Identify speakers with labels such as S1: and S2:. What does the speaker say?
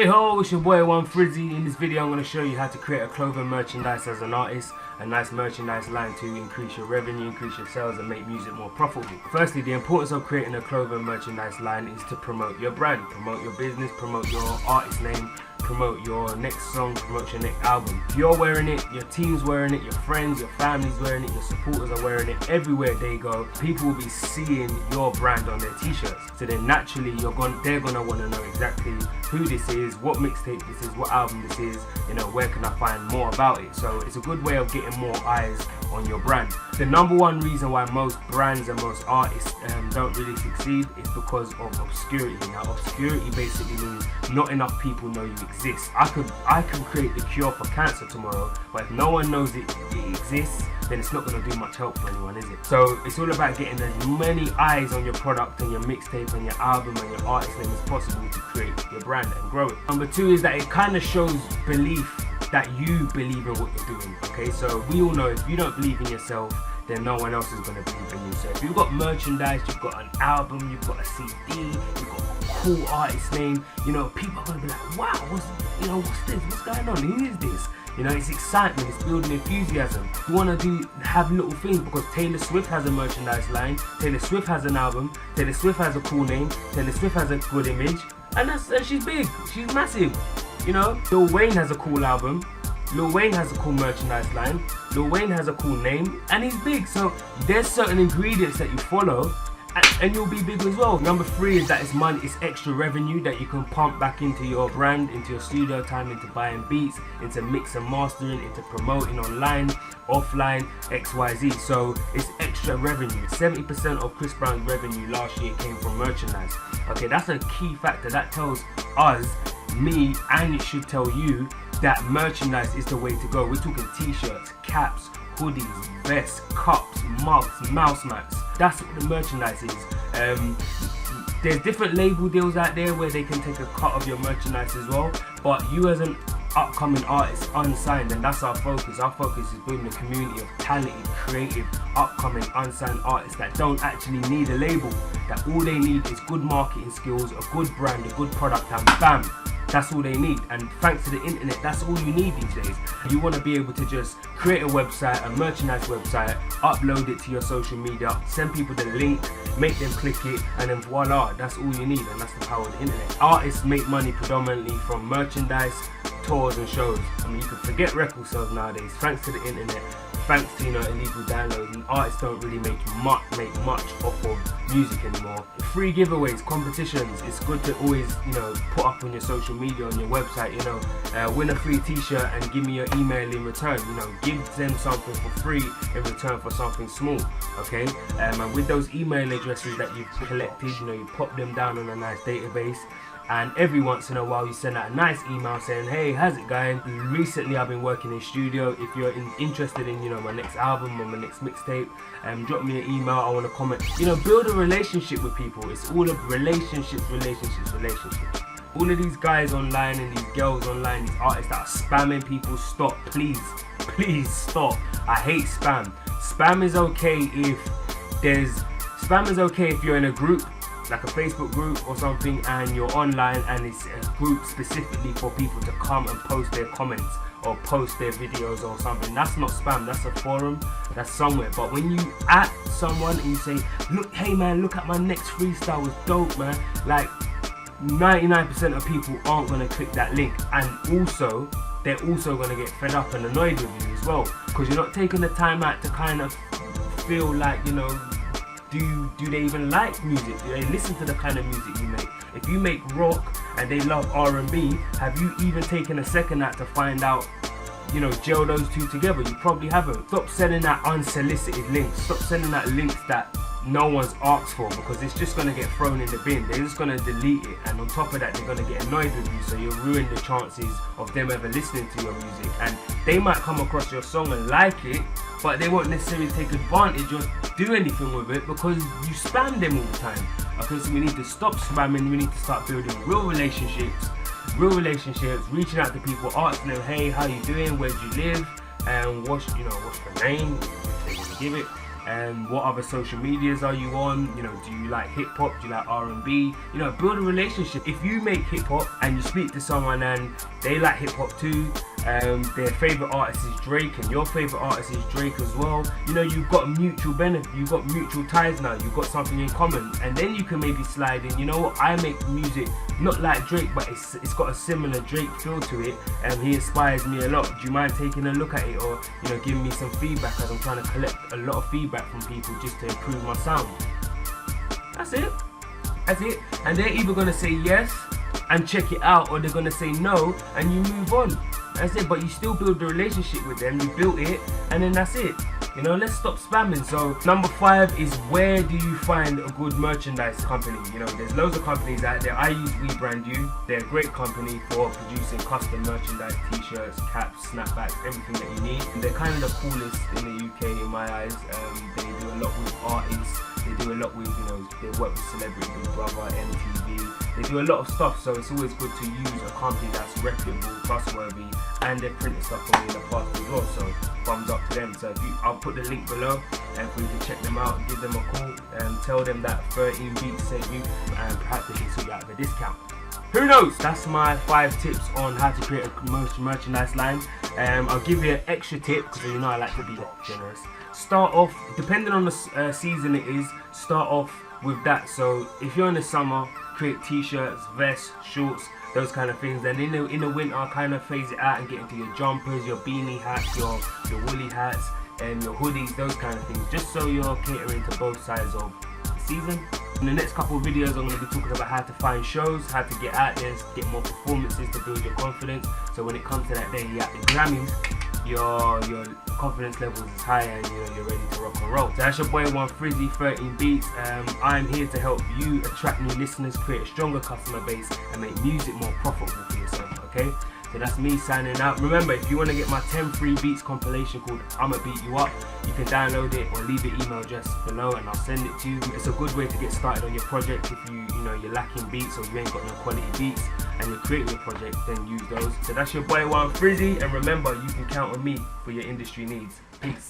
S1: Hey ho, it's your boy One Frizzy. In this video I'm going to show you how to create a clothing merchandise as an artist, a nice merchandise line to increase your revenue, increase your sales and make music more profitable. Firstly, the importance of creating a clothing merchandise line is to promote your brand, promote your business, promote your artist name, promote your next song, promote your next album. If you're wearing it, your team's wearing it, your friends, your family's wearing it, your supporters are wearing it, everywhere they go, people will be seeing your brand on their t-shirts. So then naturally they're gonna want to know exactly who this is, what mixtape this is, what album this is, you know, where can I find more about it. So it's a good way of getting more eyes on your brand. The number one reason why most brands and most artists don't really succeed is because of obscurity. Now obscurity basically means not enough people know you exist. I can create the cure for cancer tomorrow, but if no one knows it exists, then it's not going to do much help for anyone, is it? So it's all about getting as many eyes on your product and your mixtape and your album and your artist name as possible to create your brand and grow it. Number two is that it kind of shows belief that you believe in what you're doing. Okay, so we all know if you don't believe in yourself, then no one else is going to believe in you. So if you've got merchandise, you've got an album, you've got a CD, you've got a cool artist name, you know, people are going to be like, wow, what's this? What's going on? Who is this? You know, it's excitement, it's building enthusiasm. You want to have little things because Taylor Swift has a merchandise line, Taylor Swift has an album, Taylor Swift has a cool name, Taylor Swift has a good image, and she's big, she's massive. You know, Lil Wayne has a cool album, Lil Wayne has a cool merchandise line, Lil Wayne has a cool name, and he's big. So there's certain ingredients that you follow and you'll be big as well. Number three is that it's money, it's extra revenue that you can pump back into your brand, into your studio time, into buying beats, into mix and mastering, into promoting online, offline, XYZ. So it's extra revenue. 70% of Chris Brown's revenue last year came from merchandise. Okay, that's a key factor. That tells us, me, and it should tell you that merchandise is the way to go. We're talking t-shirts, caps, hoodies, vests, cups, mugs, mouse mats. That's what the merchandise is. There's different label deals out there where they can take a cut of your merchandise as well, but you as an upcoming artist, unsigned, and that's our focus. Our focus is building a community of talented, creative, upcoming, unsigned artists that don't actually need a label, that all they need is good marketing skills, a good brand, a good product, and bam, that's all they need. And thanks to the internet, that's all you need these days. You want to be able to just create a website, a merchandise website, upload it to your social media, send people the link, make them click it, and then voila, that's all you need. And that's the power of the internet. Artists make money predominantly from merchandise, tours and shows. I mean, you can forget record sales nowadays thanks to the internet, thanks to, you know, illegal downloads, and artists don't really make much off of music anymore. Free giveaways, competitions, it's good to always, you know, put up on your social media, on your website, you know, win a free t-shirt and give me your email in return, you know, give them something for free in return for something small, okay? And with those email addresses that you've collected, you know, you pop them down on a nice database, and every once in a while you send out a nice email saying, hey, how's it going? Recently I've been working in studio. If you're interested in, you know, my next album or my next mixtape, drop me an email, I want to comment. You know, build a relationship with people. It's all of relationships. All of these guys online and these girls online, these artists that are spamming people, stop, please stop. I hate spam. Spam is okay if you're in a group, like a Facebook group or something, and you're online and it's a group specifically for people to come and post their comments or post their videos or something. That's not spam, that's a forum, that's somewhere. But when you at someone and you say, look, hey man, look at my next freestyle, was dope, man, like 99% of people aren't going to click that link, and also they're also going to get fed up and annoyed with you as well, because you're not taking the time out to kind of feel like, you know, do they even like music? Do they listen to the kind of music you make? If you make rock and they love R&B, have you even taken a second out to find out, you know, gel those two together? You probably haven't. Stop sending out unsolicited links. Stop sending out links that no one's asked for, because it's just going to get thrown in the bin. They're just going to delete it, and on top of that they're going to get annoyed with you, so you'll ruin the chances of them ever listening to your music. And they might come across your song and like it, but they won't necessarily take advantage or do anything with it because you spam them all the time. Okay, so we need to stop spamming. We need to start building real relationships, reaching out to people, asking them, hey, how you doing, where do you live, and what's your name, if they want to give it, What other social medias are you on? You know, do you like hip hop? Do you like R&B? You know, build a relationship. If you make hip hop and you speak to someone and they like hip hop too, their favorite artist is Drake and your favorite artist is Drake as well, you know, you've got a mutual benefit, you've got mutual ties now, you've got something in common, and then you can maybe slide in, you know what, I make music not like Drake, but it's got a similar Drake feel to it, and he inspires me a lot. Do you mind taking a look at it, or, you know, giving me some feedback, as I'm trying to collect a lot of feedback from people just to improve my sound. That's it. And they're either going to say yes and check it out, or they're going to say no and you move on. That's it. But you still build the relationship with them, you built it, and then that's it. You know, let's stop spamming. So number 5 is, where do you find a good merchandise company? You know, there's loads of companies out there. I use We Brand You. They're a great company for producing custom merchandise, t-shirts, caps, snapbacks, everything that you need. And they're kind of the coolest in the UK in my eyes. They do a lot with artists. They do a lot with, you know, they work with Celebrity Big Brother, MTV. They do a lot of stuff, so it's always good to use a company that's reputable, trustworthy, and they've printed stuff for me in the past as well, so thumbs up to them. So I'll put the link below, and for you to check them out, give them a call, and tell them that 13 Beats sent you, and perhaps they can sort you out of a discount. Who knows? That's my 5 tips on how to create a merchandise line. I'll give you an extra tip, because you know I like to be generous. Start off, depending on the season it is, start off with that. So if you're in the summer, create t-shirts, vests, shorts, those kind of things. Then in the winter, kind of phase it out and get into your jumpers, your beanie hats, your woolly hats, and your hoodies, those kind of things, just so you're catering to both sides of the season. In the next couple of videos, I'm going to be talking about how to find shows, how to get out there, get more performances to build your confidence. So when it comes to that day you're at the Grammys, your confidence levels is higher, and you know you're ready to rock and roll. So that's your boy One Frizzy, 13 Beats. I'm here to help you attract new listeners, create a stronger customer base, and make music more profitable for yourself. Okay, so that's me signing out. Remember, if you want to get my 10 free beats compilation called I'ma Beat You Up, you can download it or leave your email address below and I'll send it to you. It's a good way to get started on your project. If you're lacking beats, or you ain't got no quality beats and you're creating your project, then use those. So that's your boy One Frizzy, and remember, you can count on me for your industry needs. Peace.